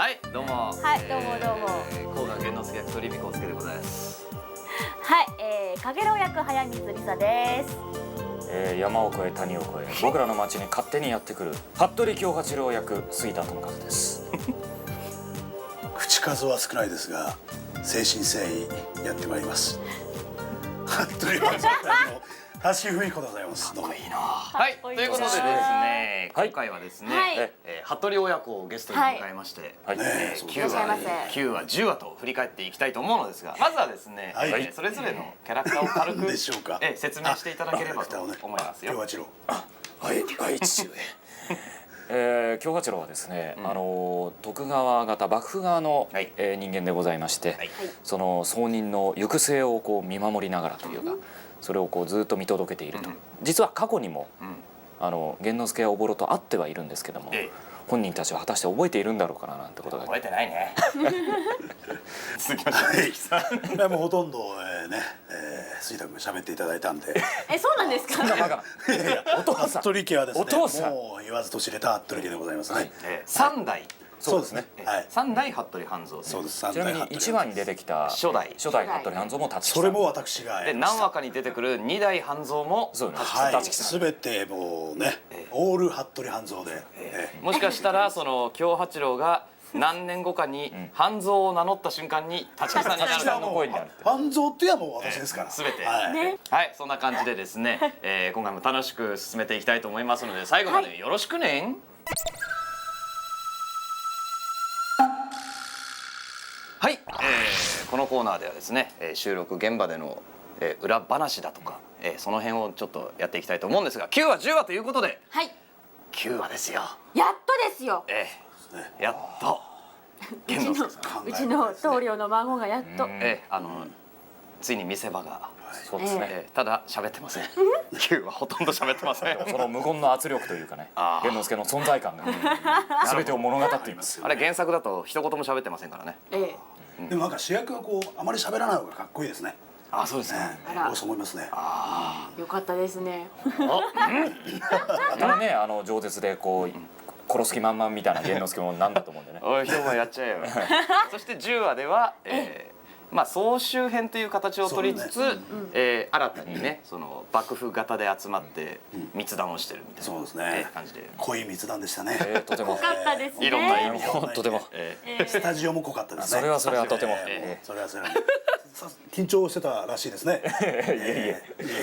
はい、どうも。はい、どうもどうも。甲賀源之助役鳥海浩介でございます。はい、かげろう役早水梨沙です。山を越え谷を越え僕らの町に勝手にやってくる服部恭八郎役杉田智和です。口数は少ないですが誠心誠意やってまいります。服部八郎役の橋文子でございます。どうもいいな。はい、ということでですね、はい今回はですね、はい服部親子をゲストに迎えまして、はい9話10話と振り返っていきたいと思うのですが、まずはですね、はいそれぞれのキャラクターを軽くでしょうか説明していただければと思いますよ。恭八郎。はい父上。恭八郎はですね、徳川方幕府側の、はい人間でございまして、はいその僧人の行く末をこう見守りながらというか、それをこうずっと見届けていると、実は過去にも、源之助やおぼろと会ってはいるんですけども、本人たちは果たして覚えているんだろうかななんてことが。覚えてないね。続きまして、もうほとんど杉田君が喋っていただいたんで。そうなんですか。お父さん、服部家はですね、お父さんもう言わずと知れた服部家でございますね。3代。そうですね。はい。 3代服部半蔵。そうです。ちなみに1話に出てきた初代服部半蔵も立木さん。それも私がで何話かに出てくる2代半蔵もそうですはい。立木さん。すべてもうね、オール服部半蔵で。もしかしたらその京八郎が何年後かに半蔵を名乗った瞬間に立木さんになる立木さんの声になるって半蔵っていうのはもう私ですから。全てはい。ね。はいそんな感じでですね、今回も楽しく進めていきたいと思いますので最後までよろしくね。はい、このコーナーではですね収録現場での裏話だとかその辺をちょっとやっていきたいと思うんですが9話10話ということではい。 9話ですよ。やっとですよ。やっと源之助さんうちの棟梁の孫がやっと。ついに見せ場が、そうですね。ただ喋ってません。9はほとんど喋ってません。その無言の圧力というかね、源之助の存在感が全てを物語っています。あれ原作だと一言も喋ってませんからね。でもなんか主役はこうあまり喋らない方がかっこいいですね。あ、そうですね。そう思いますね。よかったですね。またね、饒舌でこう殺す気満々みたいな源之助もなんだと思うんでね。おい、評判やっちゃえよ。そして10話では、まあ総集編という形を取りつつ、新たにね、その幕府型で集まって密談をしてるみたいな、そうですね。感じで。濃い密談でしたね。とても。よかったですね。いろんな意味で。とても。スタジオも濃かったですね。それはとても。それは緊張してたらしいですね。い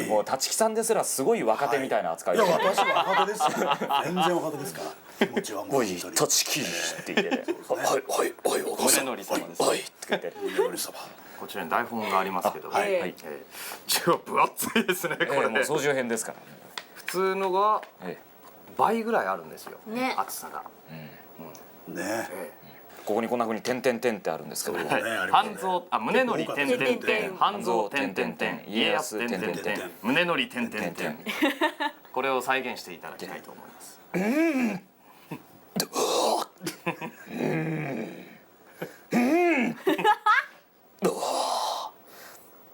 やもう立木さんですらすごい若手みたいな扱い。いや私は若手ですよ。全然若手ですから。気持ちはもうおい立木って言ってね。おいお宗則様です。おいって言って。宗則様。こちらに台本がありますけど、はい。10話分厚いですね。これもう総集編ですから。普通のが倍ぐらいあるんですよ。ね。厚さが。ね。ここにこんな風に点々点ってあるんですけど、半蔵宗則点々点半蔵点々点家康点々点宗則点々点これを再現していただきたいと思います。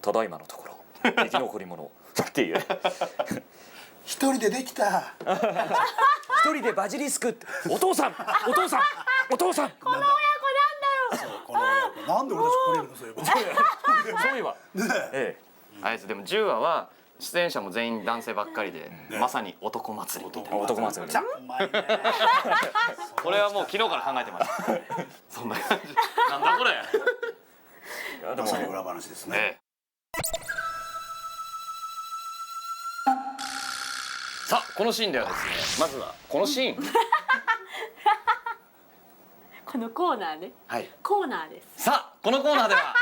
ただいまのところ生き残り物っていう一人でできた。一人でバジリスクってお父さんこの親子なんだろう。このなんで俺たち来れるのそういえば。そういえばあいつでも10話は出演者も全員男性ばっかりでまさに男祭りみたいな。男祭り。うまいね。これはもう昨日から考えてました。そんな感じ。なんだこれ。まさに裏話ですね。さあこのシーンではですね、まずはこのシーン。このコーナーね。はい。コーナーです。さあこのコーナーでは、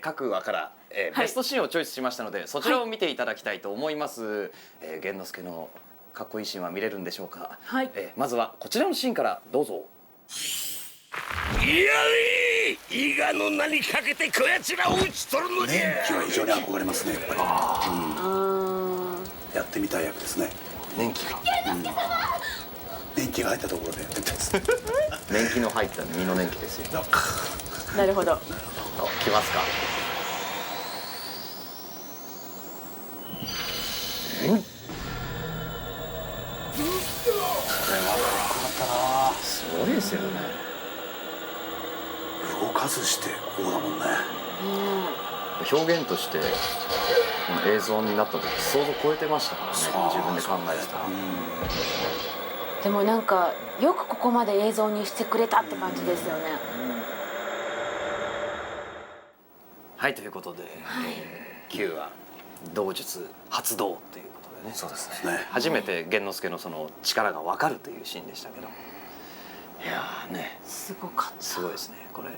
各話からベストシーンをチョイスしましたので、そちらを見ていただきたいと思います。源之助のかっこいいシーンは見れるんでしょうか。はい。まずはこちらのシーンからどうぞ。やれ伊賀の名にかけてこやつらを討ち取るのじゃ。年季は非常に憧れますね。やっぱり。やってみたい役ですね。年季が。年季が入ったところでやってみたいです。年季の入った身の年季ですよ。なるほど。来ますか。すごいですよね。パスしてこうだもんね。表現としてこの映像になった時想像超えてましたからね、自分で考えてたら。でもなんかよくここまで映像にしてくれたって感じですよね。はい、ということで、9話道術発動ということでね。そうですね。初めて玄之介のその力が分かるというシーンでしたけども、いやーね、すごかった。すごいですねこれ。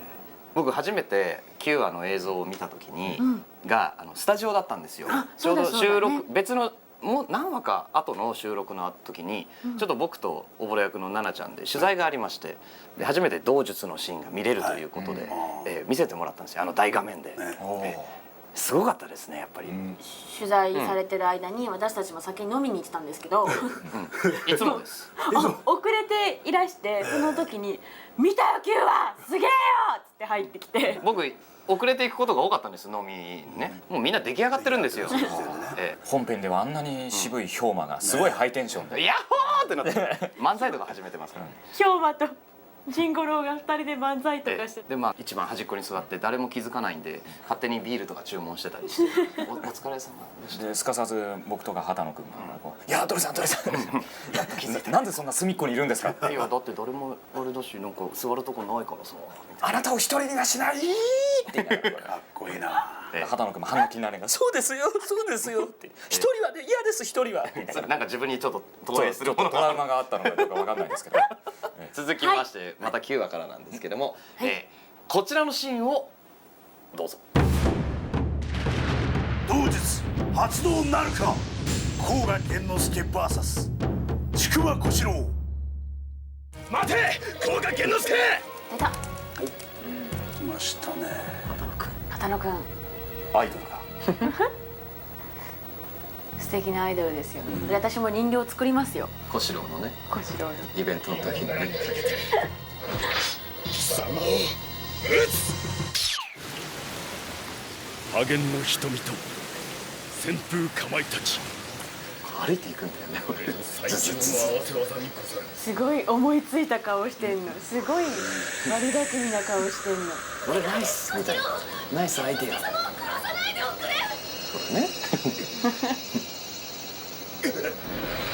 僕初めて9話の映像を見た時に、がスタジオだったんですよ。ちょうど収録、別のもう何話か後の収録の時に、ちょっと僕とおぼろ役の奈々ちゃんで取材がありまして、で初めて道術のシーンが見れるということで、見せてもらったんですよ、大画面で。すごかったですねやっぱり。取材されてる間に私たちも先に飲みに行ってたんですけど、いつもです。遅れていらしてその時に「見たよ9話すげえよ!」っつって入ってきて、僕遅れていくことが多かったんです、飲みにね。もうみんな出来上がってるんですよ。本編ではあんなに渋い氷馬がすごいハイテンションで、ヤッホーってなって漫才とか始めてますからね。氷馬とジンゴロウが2人で漫才とかしてて、でまあ一番端っこに座って誰も気づかないんで勝手にビールとか注文してたりしてお疲れ様でした。ですかさず僕とか畑野君がこう「いや、鳥さん鳥さんなんでそんな隅っこにいるんですか?」いやだって誰もあれだし、なんか座るとこないからさ。あなたを一人にはしないって言いながらかっこいいな。畑野君も鼻気になれが「そうですよそうですよ」って「一人はね嫌です一人は」ってなんか自分にちょっと投影すちょっとるものがトラウマがあったのかどうかわかんないですけど続きましてまた9話からなんですけども、こちらのシーンをどうぞ。道術発動なるか。甲賀玄之介 VS 竹馬小四郎。待て甲賀玄之介。出た来ましたね。畑野くんアイドルが素敵なアイドルですよ。で私も人形作りますよ、小四郎のね小四郎の。イベントの時にね。貴様を撃つ。破厳の瞳と旋風かまいたち。歩いていくんだよねこれ。最強の合わせ技にござる。すごい思いついた顔してんの、すごい悪巧みな顔してんの。これナイスみたいな、ナイスアイディア。これね。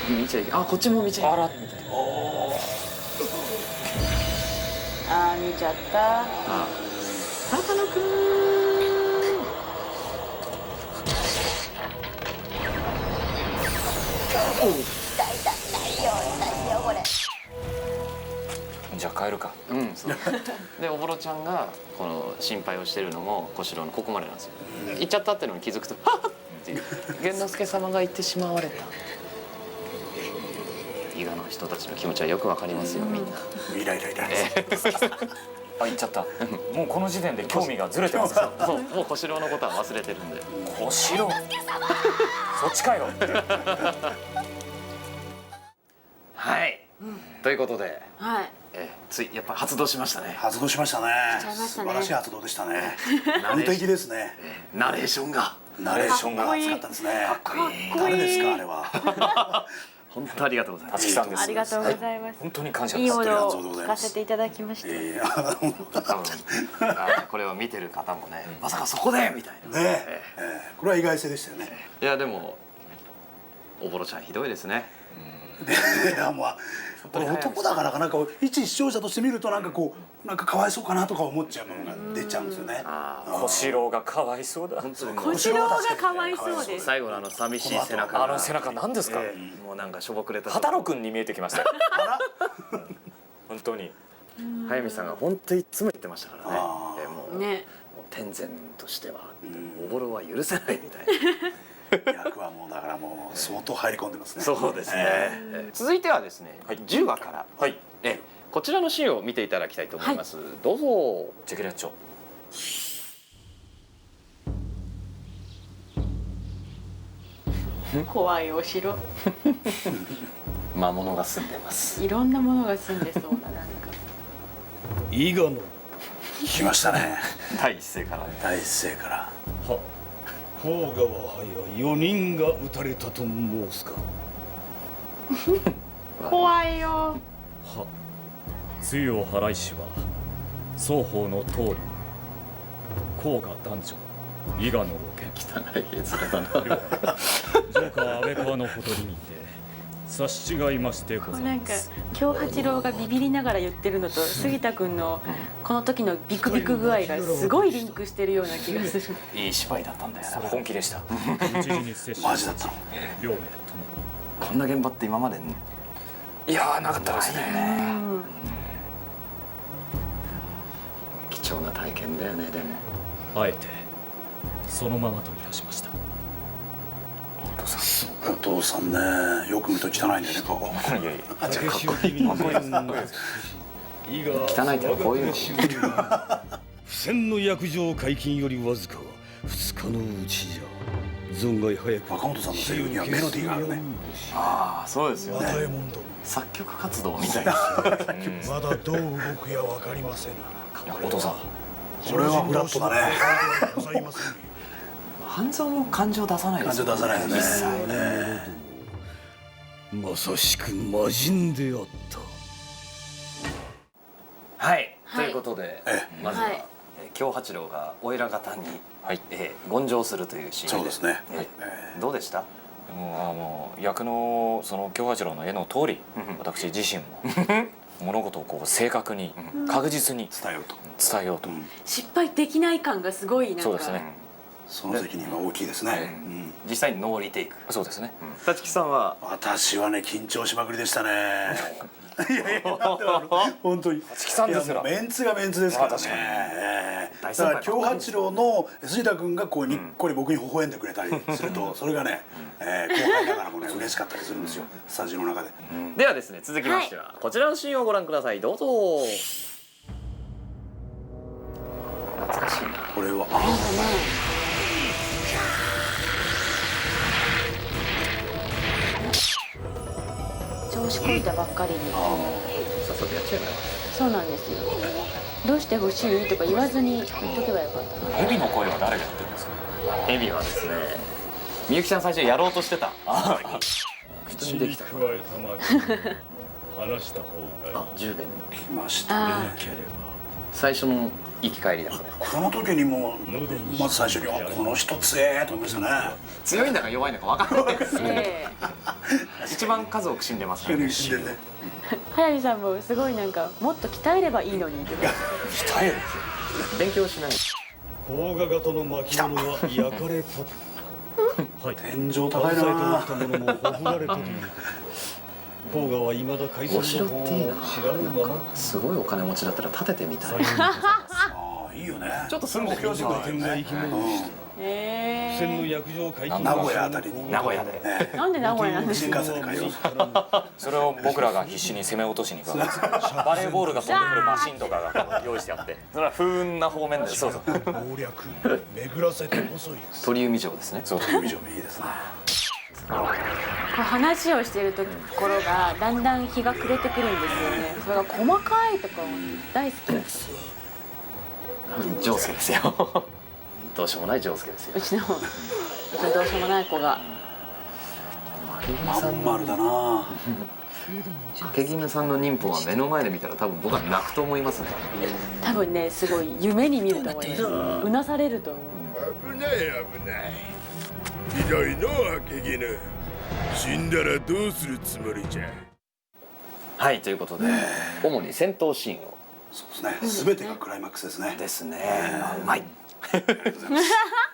見ちゃいけ、あこっちも見ちゃいけ。あらみたいな。あー見ちゃった。畑野くん。じゃあ帰るか。うんそうでおぼろちゃんがこの心配をしてるのも小四郎のここまでなんですよ。行っちゃったってのに気づくと「はっ!」っていう玄之介様が行ってしまわれた。伊賀の人たちの気持ちはよくわかりますよみんな。イライライラ。あ、行っちゃった。もうこの時点で興味がずれてますよ。もう小四郎のことは忘れてるんで。小四郎そっちかよ。はい、ということで、はい。ついやっぱ発動しましたね。発動しましたね。しちゃいましたね素晴らしい発動でしたね。無敵ですね。ナレーションがナレーションが熱かったですね。かっこいい。誰ですかあれは。本当ありがとうございます。立木さんです。ありがとうございます。本当に感謝です。いいものをありがとうございます聞かせていただきました。多分これを見てる方もね、まさかそこでみたいな。ね、これは意外性でしたよね。いやでもおぼろちゃんひどいですね。いやもうこれ男だからかなんか一視聴者として見るとなんかこうなんかかわいそうかなとか思っちゃうものが出ちゃうんですよね。小四郎がかわいそうだ。小四郎がかわいそうです。最後の寂しい背中。あの背中何ですか。もうなんかしょぼくれた。畑野くんに見えてきましたよ。本当に。早見さんが本当いつも言ってましたからね。もうね。天然としてはおぼろは許せないみたいな。役はもうだからもう相当入り込んでますね。そうですね。続いてはですね、10話からこちらのシーンを見ていただきたいと思います。どうぞ。チェケラッチョ。怖いお城。魔物が住んでます。いろんなものが住んでそうななんか。伊賀の来ましたね。第一声からね。第一声から。は甲賀ははや4人が撃たれたと申すか。怖いよ。は、露払い師は双方の通り甲賀男女伊賀の露汚い絵面だな。見ジョーカー安倍川のほとりにて察し違いましてございなんかます。京八郎がビビりながら言ってるのと杉田君のこの時のビクビク具合がすごいリンクしてるような気がする。いい芝居だったんだよな。本気でした。討ち死に接しマジだったの。両名ともこんな現場って今までいやーなかったですね。貴重な体験だよね。でもあえてそのままといたしました。お父さんね、よく見ると汚いんだよね顔。いやいや。竹潮君の伊賀汚いってのはこういうの。不戦の約定解禁よりわずか2日のうちじゃ。存外早く若本さんのセリフにはメロディーがあるね。ああそうですよね。和えもんど作曲活動みたいな。まだどう動くやわかりません。いやお父さん。これはフラットだね。ございません。半蔵も感情出さないですよね。感情出さないですね。まさしく魔人であった。はい、はいということでまずは、はい京八郎がお偉方に、はい言上するというシーンそうですね。どうでした？もう役のその京八郎の絵の通り、私自身も物事をこう正確に確実に伝えようと。伝えようと。失敗できない感がすごいなんか。そうですね。その責任は大きいですね。実際にノーリテイク。そうですね。立木さんは私はね緊張しまくりでしたね。いやいやなんでだろう本当に。月さんですらいやもうメンツがメンツですからね。だから京八郎の杉田君がこうにっこり僕に微笑んでくれたりするとそれがね後輩ながらもね嬉しかったりするんですよスタジオの中で。ではですね続きましては、こちらのシーンをご覧ください。どうぞ。懐かしいな。これはなんかね調子こいたばっかりに。さっさとやっちゃえばよ。そうなんですよ。どうしてほしいとか言わずに言っとけばよかったな。蛇の声は誰がやってるんですか。エビはですね、みゆきちゃん最初やろうとしてた。口に加えたまで話した方がいい。10弁だ。来ましたね。あければ最初の行き帰りだから。この時にもうまず最初にこの人強えと思いましたね。強いんだか弱いんだか分かんないですあ、え一番数多く死んでますからね。死んでるね。え速水さんもすごいなんかもっと鍛えればいいのにとか。鍛える。勉強しない。甲賀型の巻物は焼かれた。はい。天井高い携えておなったものもほふられたということ。甲賀は未だ改装の方を知らぬまま。すごいお金持ちだったら建ててみたい。あいいよね。ちょっと住んでみ目標たい。人がいるね。え不戦の約定解禁。名古屋あたりに。名古屋で。なんで名古屋なんです新か。幹線で帰ろう。それを僕らが必死に攻め落としに行くわけです。バレーボールが飛んでくるマシンとかが用意してあって。それは不運な方面で。そうそう。謀略巡らせてこそい鳥海城ですね。そう。以上いいですね。こう話をしているところがだんだん日が暮れてくるんですよね。それが細かいとか大好きです。ジョースケですよ。どうしようもないジョースケですよう。ちのどうしようもない子が。まん丸だな。掛絹さんの妊婦は目の前で見たら多分僕は泣くと思いますね。多分ねすごい夢に見ると思います。うなされると思う。危ない危ない。ひどいの掛絹。死んだらどうするつもりじゃ。はいということで主に戦闘シーンをそうですね。全てがクライマックスですね。ですね。うまい。い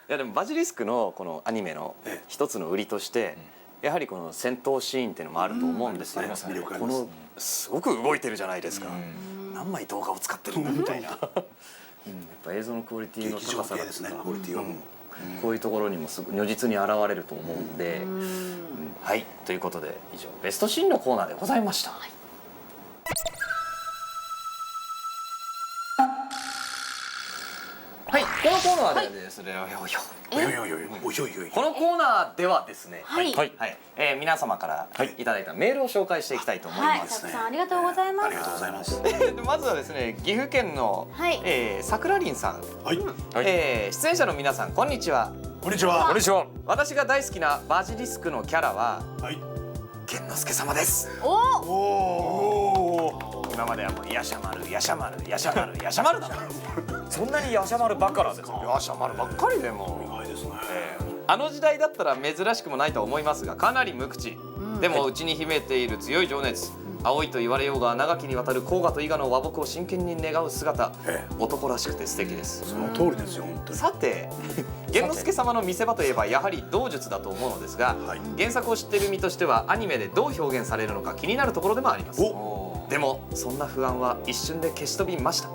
やでもバジリスクのこのアニメの一つの売りとしてやはりこの戦闘シーンっていうのもあると思うんですよ。あります魅力ありますこのすごく動いてるじゃないですか。何枚動画を使ってるんだみたいな。やっぱ映像のクオリティの劇場高さだ系ですね。とかクオリティはもう。こういうところにもすぐ如実に現れると思うんで、はいということで以上ベストシーンのコーナーでございました。はい、このコーナーでですね、およよよよおよよよ。このコーナーではですね、はいはい、皆様からいただいたメールを紹介していきたいと思いはい、ます。たくさんありがとうございます。ありがとうございます。でまずはですね、岐阜県の、はいさくらりんさん、はい。出演者の皆さんこんにちは。こんにちは。こんにちは。私が大好きなバジリスクのキャラははい。玄之介様です。お、おお。今まではもうヤシャマルヤシャマルヤシャマルヤシャマルだったんですよ。そんなにヤシャマルばっかなんですか。ヤシャマルばっかりでも意外ですね。あの時代だったら珍しくもないとは思いますが、かなり無口、でも内に秘めている強い情熱、青いと言われようが長きにわたる甲賀と伊賀の和睦を真剣に願う姿、男らしくて素敵です。その通りですよ本当に。さて玄之介様の見せ場といえばやはり道術だと思うのですが、はい原作を知っている身としてはアニメでどう表現されるのか気になるところでもあります。でもそんな不安は一瞬で消し飛びました。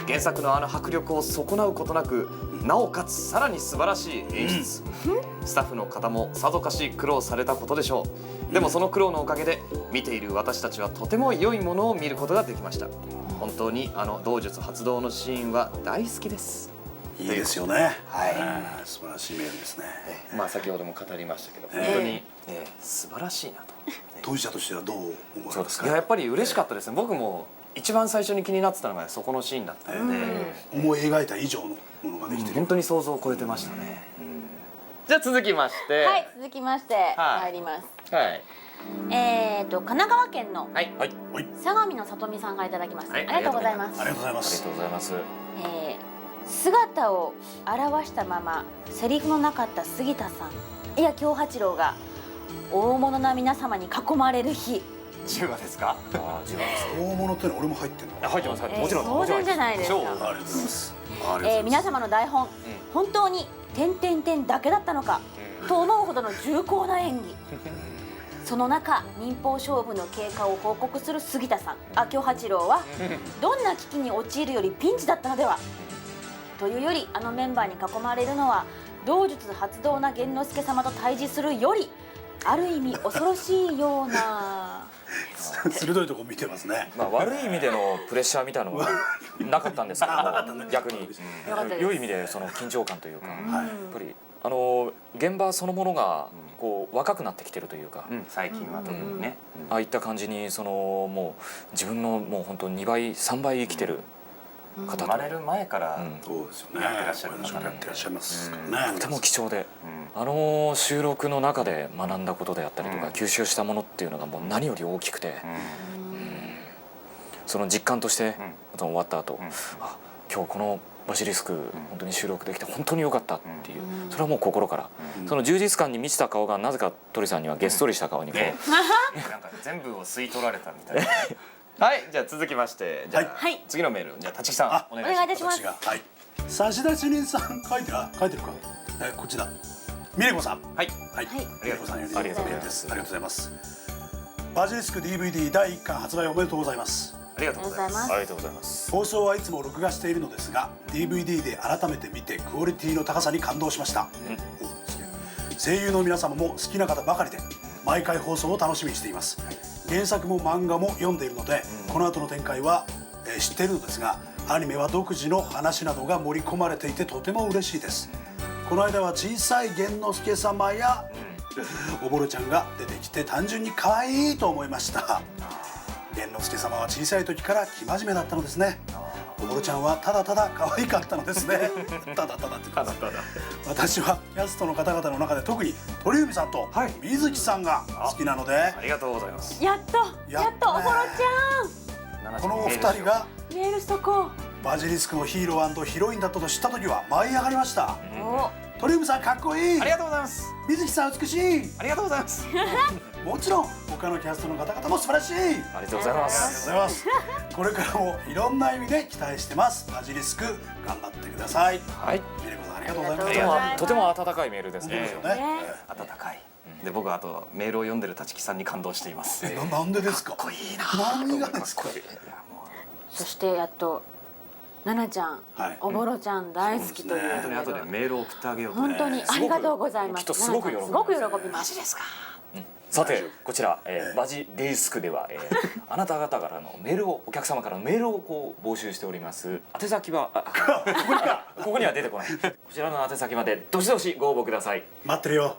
原作のあの迫力を損なうことなく、なおかつさらに素晴らしい演出、スタッフの方もさぞかし苦労されたことでしょう。でもその苦労のおかげで見ている私たちはとても良いものを見ることができました。本当にあの道術発動のシーンは大好きです。いいですよね。はい素晴らしいメールですね。まあ先ほども語りましたけど、本当に、素晴らしいなと。当事者としてはどう思われますか。いややっぱり嬉しかったですね。僕も一番最初に気になってたのがそこのシーンだったので、思い描いた以上のものができてる。本当に想像を超えてましたね。じゃあ続きまして、はい、続きまして参ります。はい神奈川県のはいはい、相模の里美さんがいただきました。はいありがとうございます。ありがとうございまありす。がとうございます。姿を現したままセリフのなかった杉田さん、いや京八郎が大物な皆様に囲まれる日。10話ですか。ああ、自分です。大物ってのは俺も入ってるの。入ってます。もちろん。当然じゃないですか。ありがとうございます。ありがとうございます。皆様の台本、本当に点々点だけだったのか、と思うほどの重厚な演技。その中、民放勝負の経過を報告する杉田さん、京八郎はどんな危機に陥るよりピンチだったのではというより、あのメンバーに囲まれるのは道術発動な玄之介様と対峙するよりある意味恐ろしいような鋭いとこ見てますね。まあ悪い意味でのプレッシャーみたいなのはなかったんですけども、逆に良い意味でその緊張感というか、やっぱり現場そのものがこう若くなってきてるというか、最近は特にね、ああいった感じにそのもう自分のもう本当2倍3倍生きてる方と生まれる前からそうですよね。やってらっしゃる方やってらっしゃいますからね。とても貴重で、収録の中で学んだことであったりとか、吸収したものっていうのがもう何より大きくて、その実感として終わった後、あ、今日このバシリスク本当に収録できて本当に良かったっていう、それはもう心から、その充実感に満ちた顔がなぜか鳥さんにはげっそりした顔にこう、なんか全部を吸い取られたみたいな。はい、じゃあ続きまして、じゃあ次のメール、じゃあ立木さんお願いします。お願いいたします。私が差出人さん書いてるか。こっちだ。ミレコさん。はいはい。ありがとうございます。ありがとうございます。ありがとうございます。バジリスク DVD 第1巻発売おめでとうございます。ありがとうございます。ありがとうございます。放送はいつも録画しているのですが DVD で改めて見てクオリティの高さに感動しました。声優の皆様も好きな方ばかりで毎回放送を楽しみにしています。原作も漫画も読んでいるのでこの後の展開は知っているのですが、アニメは独自の話などが盛り込まれていてとても嬉しいです。この間は小さい玄之介様やおぼろちゃんが出てきて単純に可愛いと思いました。玄之介様は小さい時から生真面目だったのですね。おぼろちゃんはただただ可愛かったのですね。ただただって私はキャストの方々の中で特に鳥海さんと水木さんが好きなので、ありがとうございます。やっとおぼろちこのお二人がゃんメールしとこバジリスクのヒーロー&ヒロインだったと知った時は舞い上がりました。う。お、鳥海さんかっこいい。ありがとうございます。水木さん美しい。ありがとうございます。もちろん他のキャストの方々も素晴らしい。ありがとうございまありがとうす。ございます。これからもいろんな意味で期待してます。バジリスク頑張ってください。はい。ミレコさんありがとうございます。ありがとうございますとても温かいメールですね。本当ですよね。温かい。で僕はあとメールを読んでる立木さんに感動しています。なんでですか。かっこいいな。何がですか。そしてやっと奈々ちゃん、おぼろちゃん大好きという本当に後でメールを送ってあげようと。本当にありがとうございます。きっとすごく喜びますすごく喜びます。ですか。さてこちら、バジレイスクでは、あなた方からのメールをお客様からのメールをこう募集しております。宛先はここには出てこない。こちらの宛先までどしどしご応募ください。待ってるよ。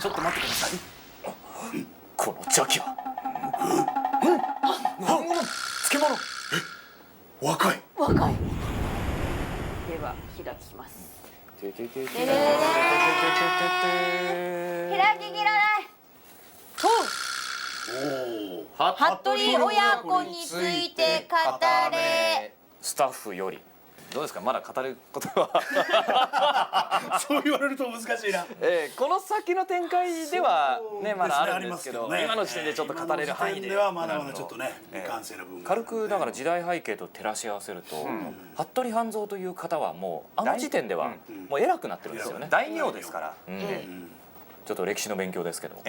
ちょっと待ってください。この邪気は。漬物。若い。若い。では開きます。開ききらない。服部親子について語れ。スタッフよりどうですか、まだ語ることはそう言われると難しいな。この先の展開ではねまだあるんですけど、ありますけどね今の時点でちょっと語れる範囲で今の時点ではまだまだちょっとね未完成な部分がある軽くだから時代背景と照らし合わせると、服部半蔵という方はもうあの時点ではもう偉くなってるんですよね。大名ですから、ちょっと歴史の勉強ですけども、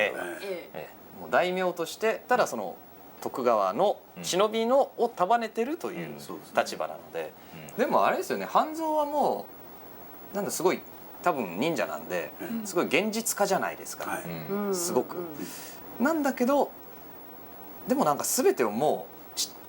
もう大名としてただその徳川の忍びのを束ねてるという立場なので、でもあれですよね、半蔵はもうなんだすごい多分忍者なんで、すごい現実家じゃないですか、すごく。なんだけどでもなんか全てをもう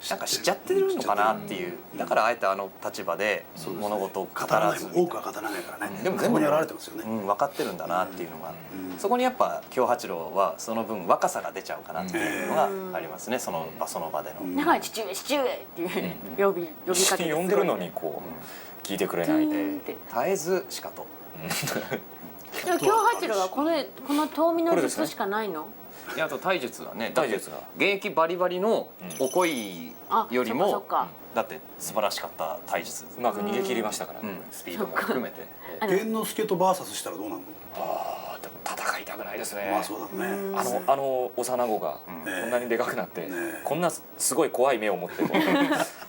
なんか知っちゃってるのかなっていう、だからあえてあの立場で物事を語らず、多くは語らないからね。でも全部そこに現れてますよね。分かってるんだなっていうのが、そこにやっぱ京八郎はその分若さが出ちゃうかなっていうのがありますね、その場での。だから父上父上っていう呼びかけて呼んでるのにこう聞いてくれないで絶えずしかと。でも京八郎はこの遠見の術しかないの？いや、あと体術はね、体術が現役バリバリのお恋よりそっもかだって素晴らしかった体術、うまく逃げ切りましたからね。スピードも含めて。源之助とバーサスしたらどうなるの？ああ、でも戦いたくないですね。まあそうだね。あの幼子がこんなにでかくなってこんなすごい怖い目を持ってこ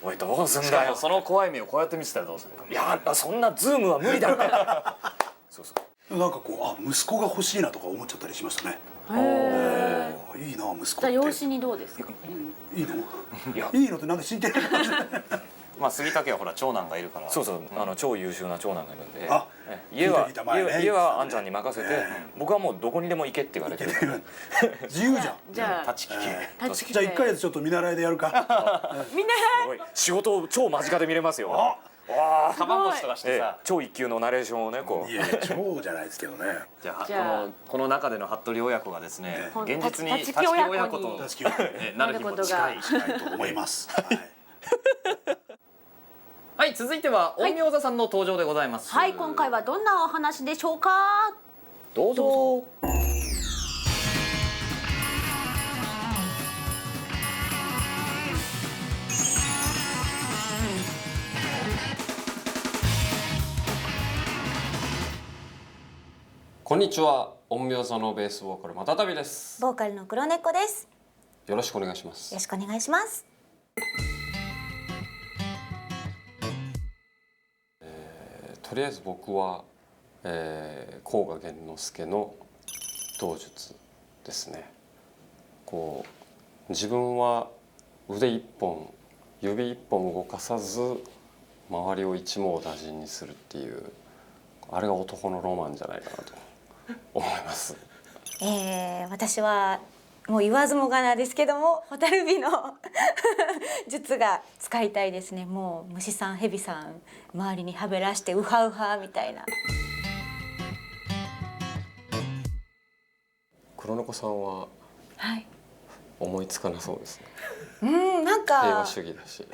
うおいどうすんだよ、その怖い目をこうやって見せたらどうするの？いやそんなズームは無理だってそうそうなんかこう息子が欲しいなとか思っちゃったりしましたね。いいな息子って。じゃあ養子にどうですか？いいの？いいのってなんで真剣な感じで。まあ杉竹はほら長男がいるから。そうそう、超優秀な長男がいるんで、あ家は聞いた前ね家はあんちゃんに任せて、僕はもうどこにでも行けって言われてるから自由じゃん。じゃあ立ち聞き。立ち聞きじゃあ1ヶ月ちょっと見習いでやるか。みんなすごい仕事を超間近で見れますよ。カバン干しとかしてさ。超一級のナレーションをねこういやいや超じゃないですけどね。じゃじゃああこの中での服部親子がですね、現実に立木親子にと立木親子なる日も近いと思います。はい。はい、続いては陰陽座さんの登場でございます。はい、今回はどんなお話でしょうか？どうぞ。こんにちは、陰陽座のベースボーカルまたたびです。ボーカルの黒猫です。よろしくお願いします。よろしくお願いします。とりあえず僕は、甲賀源之助の道術ですね。こう自分は腕一本指一本動かさず周りを一網打尽にするっていうあれが男のロマンじゃないかなと思います。私はもう言わずもがなですけども蛍火の術が使いたいですね。もう虫さん蛇さん周りにはべらしてウハウハみたいな。黒猫さんははい思いつかなそうですね。なんか平和主義だし。そう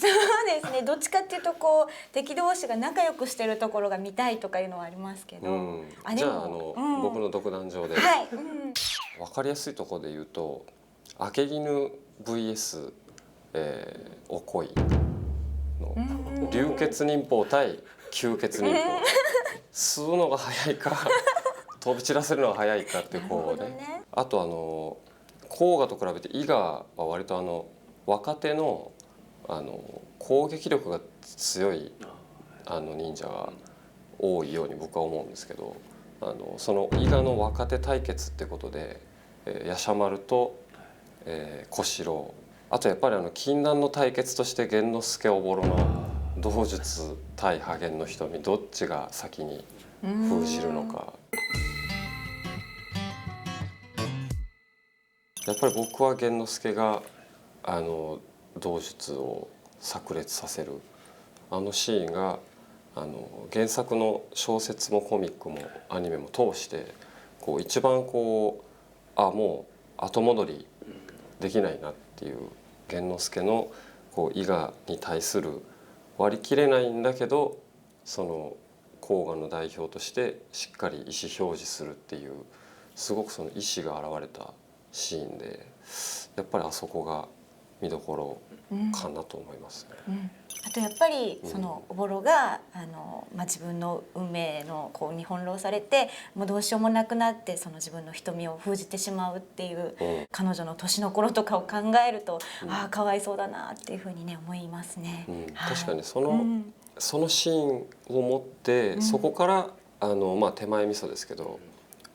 ですね。どっちかっていうとこう敵同士が仲良くしてるところが見たいとかいうのはありますけど、じゃあ僕の独壇場で、はい、分かりやすいところで言うと明け絹 VS、お恋の流血忍法対吸血忍法吸うのが早いか飛び散らせるのが早いかってこうね。あと甲賀と比べて伊賀は割と若手の攻撃力が強い忍者が多いように僕は思うんですけど、その伊賀の若手対決ってことで夜叉丸と、小四郎、あとやっぱり禁断の対決として源之助おぼろの道術対破剣の瞳どっちが先に封じるのか。やっぱり僕は源之助が道術を炸裂させるシーンが原作の小説もコミックもアニメも通して一番もう後戻りできないなっていう源之助の伊賀に対する割り切れないんだけどその甲賀の代表としてしっかり意思表示するっていうすごくその意思が現れたシーンでやっぱりあそこが見どころかなと思いますね。あとやっぱりそのおぼろが自分の運命のに翻弄されてもうどうしようもなくなってその自分の瞳を封じてしまうっていう彼女の年の頃とかを考えるとああかわいそうだなっていうふうにね思いますね。確かにそのシーンを持ってそこから手前味噌ですけど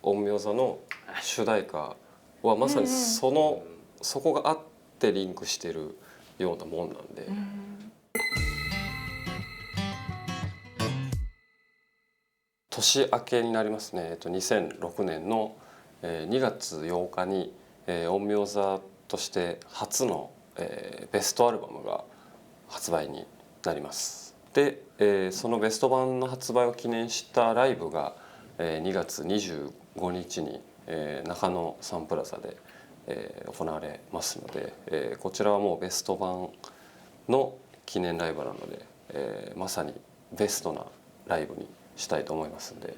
陰陽座の主題歌はまさにそこがあってリンクしてるようなもんなんで。年明けになりますね。2006年の2月8日に陰陽座として初のベストアルバムが発売になります。で、そのベスト版の発売を記念したライブが2月25日に中野サンプラザで行われますので、こちらはもうベスト版の記念ライブなので、まさにベストなライブにしたいと思いますので、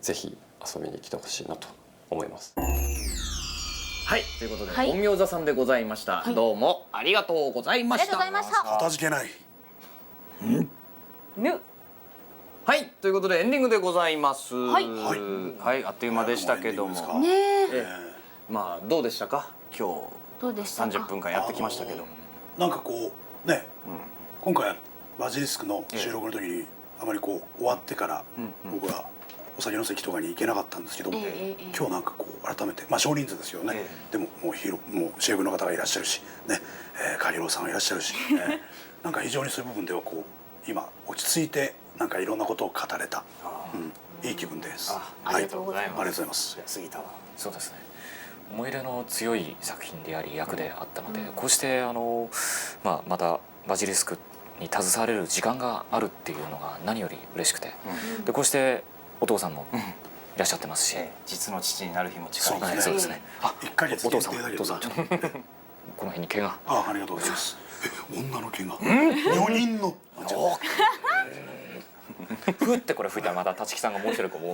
ぜひ遊びに来てほしいなと思います。はい、ということで、陰陽座さんでございました。どうもありがとうございました。かたじけない。はい、ということでエンディングでございます。はい、あっという間でしたけども。まあどうでしたか今日。どうでしたか。30分間やってきましたけど。なんかこうね、今回バジリスクの収録の時にあまり終わってから僕はお酒の席とかに行けなかったんですけど、今日なんか改めて少人数ですよね。でももうシェフの方がいらっしゃるしね、カヒロさんがいらっしゃるし、なんか非常にそういう部分では今落ち着いてなんかいろんなことを語れた、いい気分です。ありがとうございます。ありがとうございます。杉田はそうですね。思い入れの強い作品であり役であったので、こうしてまたバジリスクに携われる時間があるっていうのが何より嬉しくて、でこうしてお父さんもいらっしゃってますし、実の父になる日も近い。そうですね。1ヶ月お父さん限定だけどちょっとこの辺に毛が。ありがとうございます。女の毛が4人の。ふってこれ吹いたらまた立木さんがもう一人こう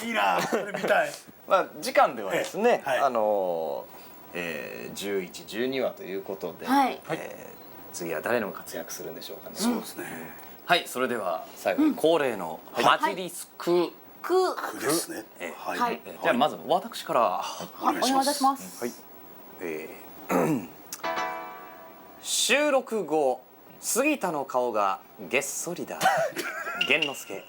いいな、それ見たい。時間ではですね、11、12話ということで、次は誰の活躍するんでしょうかね。そうですね。はい、それでは最後に恒例のバジリスクですね。じゃあまず私からお願いします。収録後杉田の顔がげっそりだ。玄之介。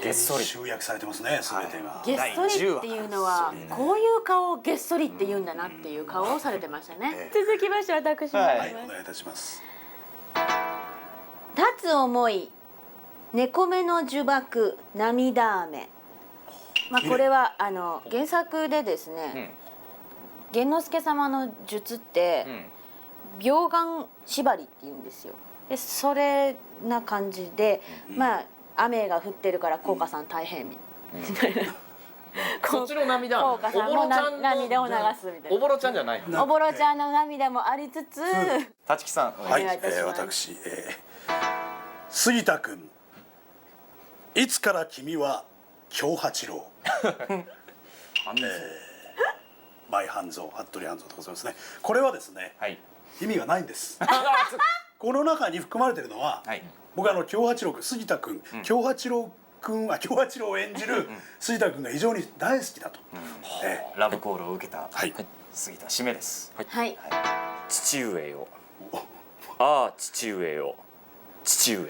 げっそり集約されてますね、全てが。げっそりっていうのはこういう顔をげっそりって言うんだなっていう顔をされてましたね。続きまして私もお願いいたします。立つ思い、猫目の呪縛、涙雨。これは原作でですね、玄之介様の術って秒眼縛りって言うんですよ。でそれな感じで、雨が降ってるから効果さん大変みたいな。そっちの涙、効果さんも涙を流すみたいな。おぼろちゃんじゃない。おぼろちゃんの涙もありつつ、立木さんはい、私杉田君、いつから君は京八郎バイ半蔵、服部半蔵でございますね。これはですね、意味がないんですこの中に含まれているのは、僕京八郎君、杉田君、京八郎君は京八郎を演じる杉田君が非常に大好きだと、ラブコールを受けた杉田締めです。父上よ、ああ父上よ、父上よ、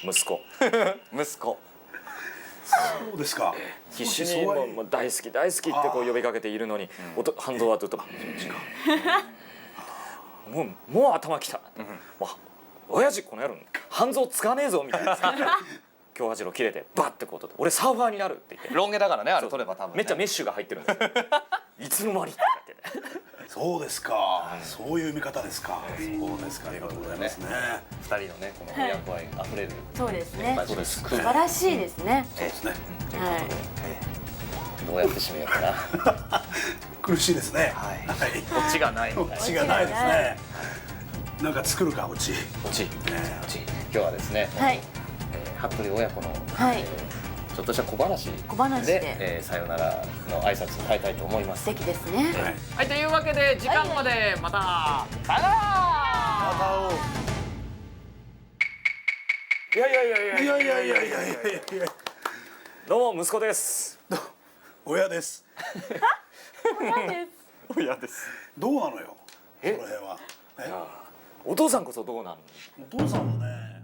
息子息子。そうですか。必死にもう大好き大好きって呼びかけているのに、半蔵はずっともう頭きた、親父この野郎半蔵使わねえぞみたいな。京八郎切れてバッてこうとって、俺サーファーになるって言って、ロン毛だからね、あれ取れば多分めっちゃメッシュが入ってるんですよ。いつの間にって言って。そうですか、そういう見方ですか。そうですか、ありがとうございますね。2人のね、この親子愛あふれる。そうですね。素晴らしいですね。そうですね。どうやって締めようかな。苦しいですね。オチがない。オチがないですね。なんか作るか、オチ。今日はですね、服部親子のちょっとした小話でさよならの挨拶を変えたいと思います。素敵ですね。はい、というわけで時間までまたさよなら。またいやいやいやいやいやいやいやいやいやいやどうも息子です。親です。親です。どうなのよその辺は。お父さんこそどうなん？お父さんはね